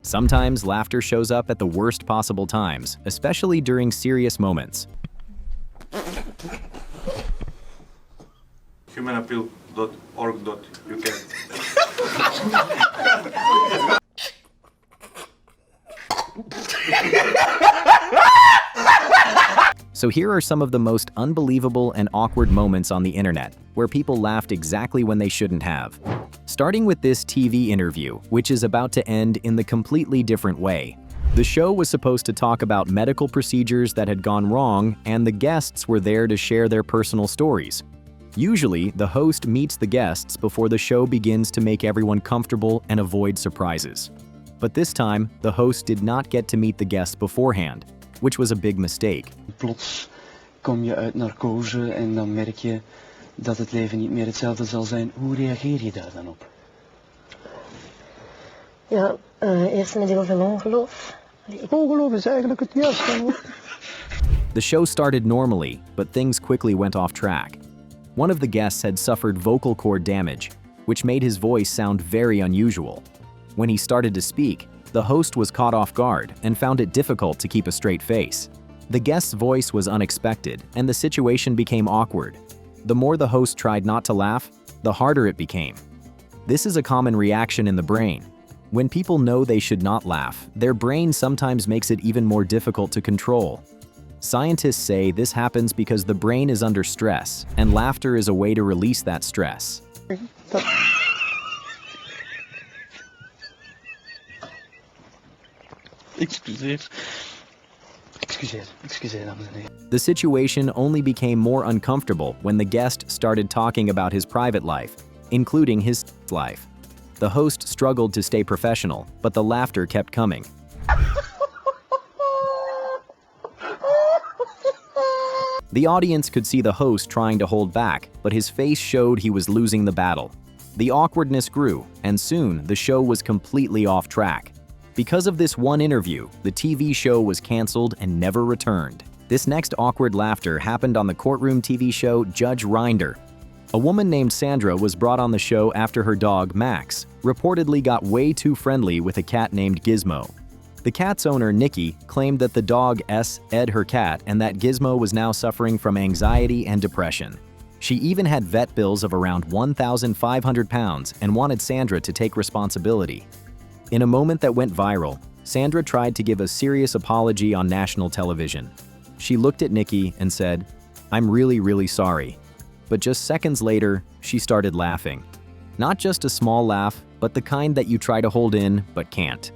Sometimes laughter shows up at the worst possible times, especially during serious moments. humanappeal.org.uk. So here are some of the most unbelievable and awkward moments on the internet, where people laughed exactly when they shouldn't have. Starting with this TV interview, which is about to end in the completely different way. The show was supposed to talk about medical procedures that had gone wrong, and the guests were there to share their personal stories. Usually, the host meets the guests before the show begins to make everyone comfortable and avoid surprises. But this time, the host did not get to meet the guests beforehand, which was a big mistake. Plots kom je uit narcose en dan merk je dat het leven niet meer hetzelfde zal zijn. Hoe reageer je daar dan op? Ja, eerst met heel veel ongeloof. Ongeloof is eigenlijk het juiste woord. The show started normally, but things quickly went off track. One of the guests had suffered vocal cord damage, which made his voice sound very unusual. When he started to speak, the host was caught off guard and found it difficult to keep a straight face. The guest's voice was unexpected, and the situation became awkward. The more the host tried not to laugh, the harder it became. This is a common reaction in the brain. When people know they should not laugh, their brain sometimes makes it even more difficult to control. Scientists say this happens because the brain is under stress, and laughter is a way to release that stress. Excuseer, dames en heren. The situation only became more uncomfortable when the guest started talking about his private life, including his life. The host struggled to stay professional, but the laughter kept coming. The audience could see the host trying to hold back, but his face showed he was losing the battle. The awkwardness grew, and soon the show was completely off track. Because of this one interview, the TV show was canceled and never returned. This next awkward laughter happened on the courtroom TV show Judge Rinder. A woman named Sandra was brought on the show after her dog, Max, reportedly got way too friendly with a cat named Gizmo. The cat's owner, Nikki, claimed that the dog ed her cat and that Gizmo was now suffering from anxiety and depression. She even had vet bills of around £1,500 and wanted Sandra to take responsibility. In a moment that went viral, Sandra tried to give a serious apology on national television. She looked at Nikki and said, "I'm really sorry." But just seconds later, she started laughing. Not just a small laugh, but the kind that you try to hold in but can't.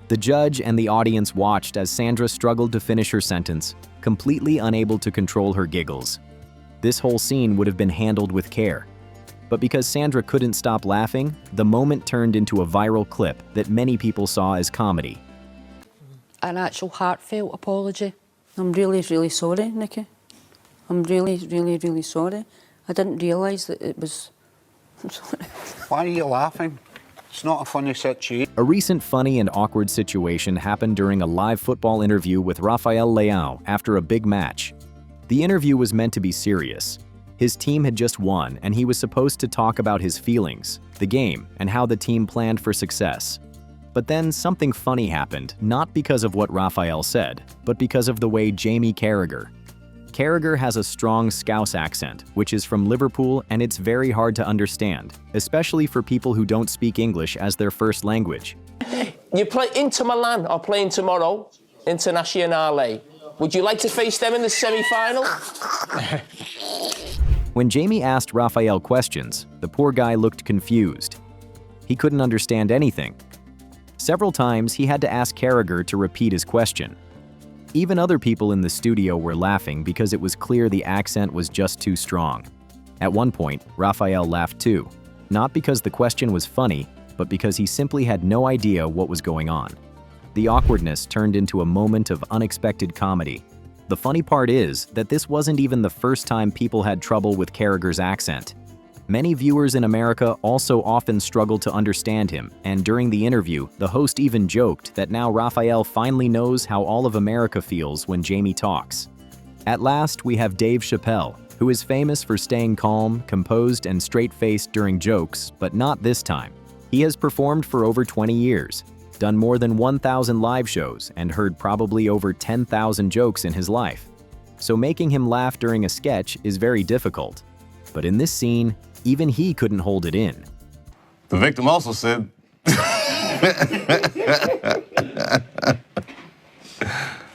The judge and the audience watched as Sandra struggled to finish her sentence, completely unable to control her giggles. This whole scene would have been handled with care. But because Sandra couldn't stop laughing, the moment turned into a viral clip that many people saw as comedy. An actual heartfelt apology. I'm really sorry, Nikki. I'm really sorry. I didn't realise that it was... I'm sorry. Why are you laughing? It's not a funny situation. A recent funny and awkward situation happened during a live football interview with Rafael Leão after a big match. The interview was meant to be serious. His team had just won, and he was supposed to talk about his feelings, the game, and how the team planned for success. But then something funny happened, not because of what Rafael said, but because of the way Jamie Carragher has a strong Scouse accent, which is from Liverpool, and it's very hard to understand, especially for people who don't speak English as their first language. You play Inter Milan are playing tomorrow, Internazionale. Would you like to face them in the semi-final? When Jamie asked Rafael questions, the poor guy looked confused. He couldn't understand anything. Several times he had to ask Carragher to repeat his question. Even other people in the studio were laughing because it was clear the accent was just too strong. At one point, Rafael laughed too, not because the question was funny, but because he simply had no idea what was going on. The awkwardness turned into a moment of unexpected comedy. The funny part is that this wasn't even the first time people had trouble with Carragher's accent. Many viewers in America also often struggle to understand him, and during the interview, the host even joked that now Rafael finally knows how all of America feels when Jamie talks. At last, we have Dave Chappelle, who is famous for staying calm, composed, and straight-faced during jokes, but not this time. He has performed for over 20 years. done more than 1,000 live shows, and heard probably over 10,000 jokes in his life. So making him laugh during a sketch is very difficult. But in this scene, even he couldn't hold it in. The victim also said...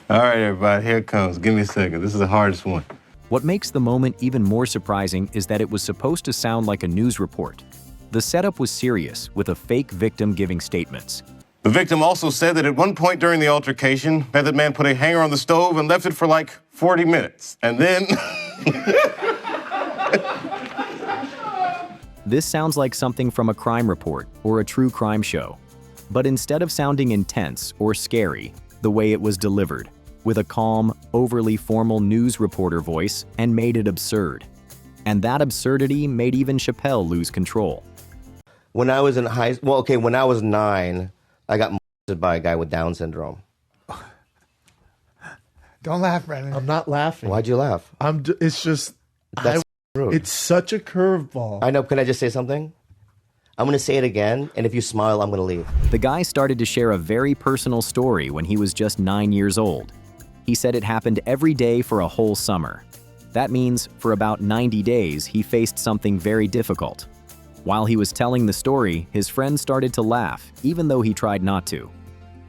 All right, everybody, here it comes. Give me a second. This is the hardest one. What makes the moment even more surprising is that it was supposed to sound like a news report. The setup was serious, with a fake victim giving statements. The victim also said that at one point during the altercation, Method Man put a hanger on the stove and left it for like 40 minutes. And then... This sounds like something from a crime report or a true crime show. But instead of sounding intense or scary, the way it was delivered, with a calm, overly formal news reporter voice, and made it absurd. And that absurdity made even Chappelle lose control. When I was in when I was 9, I got molested by a guy with Down syndrome. Don't laugh, Brandon. I'm not laughing. Why'd you laugh? It's just... That's rude. It's such a curveball. I know. Can I just say something? I'm going to say it again, and if you smile, I'm going to leave. The guy started to share a very personal story when he was just 9 years old. He said it happened every day for a whole summer. That means for about 90 days, he faced something very difficult. While he was telling the story, his friends started to laugh, even though he tried not to.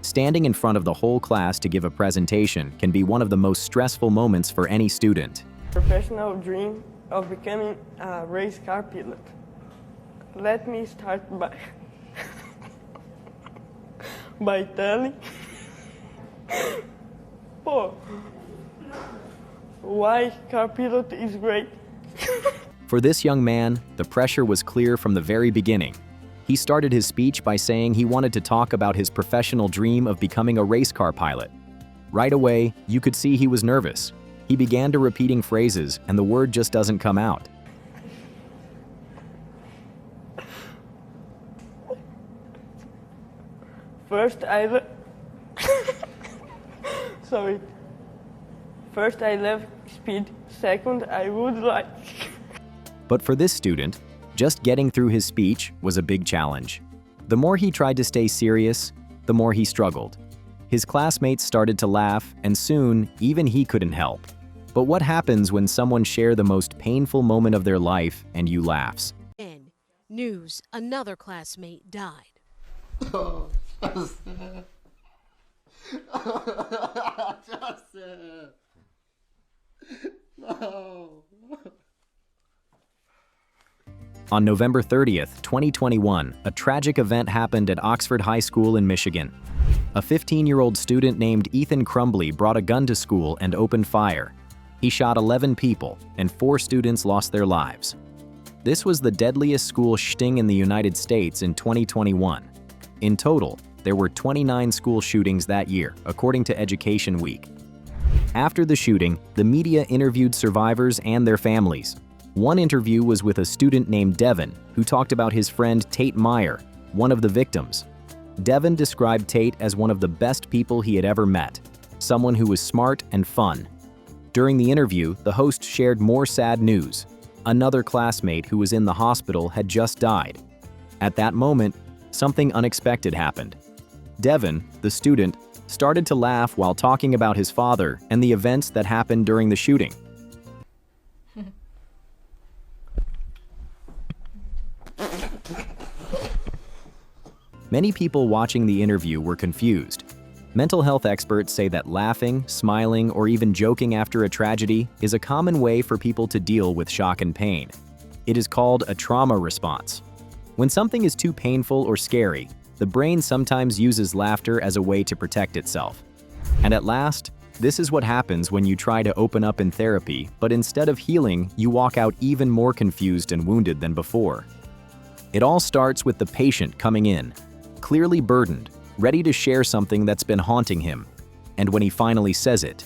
Standing in front of the whole class to give a presentation can be one of the most stressful moments for any student. Professional dream of becoming a race car pilot. Let me start by telling why car pilot is great. For this young man, the pressure was clear from the very beginning. He started his speech by saying he wanted to talk about his professional dream of becoming a race car pilot. Right away, you could see he was nervous. He began to repeating phrases, and the word just doesn't come out. First, I love speed. Second, I would like. But for this student, just getting through his speech was a big challenge. The more he tried to stay serious, the more he struggled. His classmates started to laugh, and soon, even he couldn't help. But what happens when someone shares the most painful moment of their life and you laughs? News, another classmate died. Oh, Justin. Oh, Justin. No. On November 30th, 2021, a tragic event happened at Oxford High School in Michigan. A 15-year-old student named Ethan Crumbly brought a gun to school and opened fire. He shot 11 people, and 4 students lost their lives. This was the deadliest school shooting in the United States in 2021. In total, there were 29 school shootings that year, according to Education Week. After the shooting, the media interviewed survivors and their families. One interview was with a student named Devin, who talked about his friend Tate Meyer, one of the victims. Devin described Tate as one of the best people he had ever met, someone who was smart and fun. During the interview, the host shared more sad news. Another classmate who was in the hospital had just died. At that moment, something unexpected happened. Devin, the student, started to laugh while talking about his father and the events that happened during the shooting. Many people watching the interview were confused. Mental health experts say that laughing, smiling, or even joking after a tragedy is a common way for people to deal with shock and pain. It is called a trauma response. When something is too painful or scary, the brain sometimes uses laughter as a way to protect itself. And at last, this is what happens when you try to open up in therapy, but instead of healing, you walk out even more confused and wounded than before. It all starts with the patient coming in, clearly burdened, ready to share something that's been haunting him. And when he finally says it,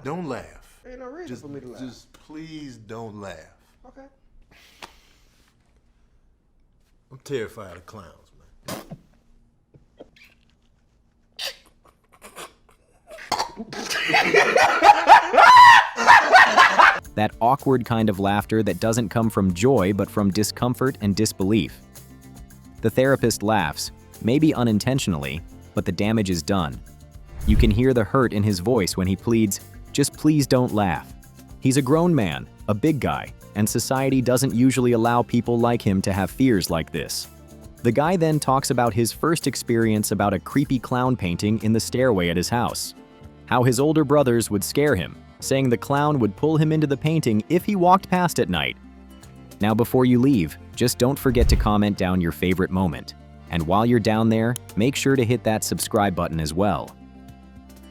don't laugh. Ain't no reason for me to laugh. Just please don't laugh. Okay. I'm terrified of clowns, man. that awkward kind of laughter that doesn't come from joy but from discomfort and disbelief. The therapist laughs, maybe unintentionally, but the damage is done. You can hear the hurt in his voice when he pleads, "Just please don't laugh." He's a grown man, a big guy, and society doesn't usually allow people like him to have fears like this. The guy then talks about his first experience about a creepy clown painting in the stairway at his house. How his older brothers would scare him, saying the clown would pull him into the painting if he walked past at night. Now before you leave, just don't forget to comment down your favorite moment. And while you're down there, make sure to hit that subscribe button as well.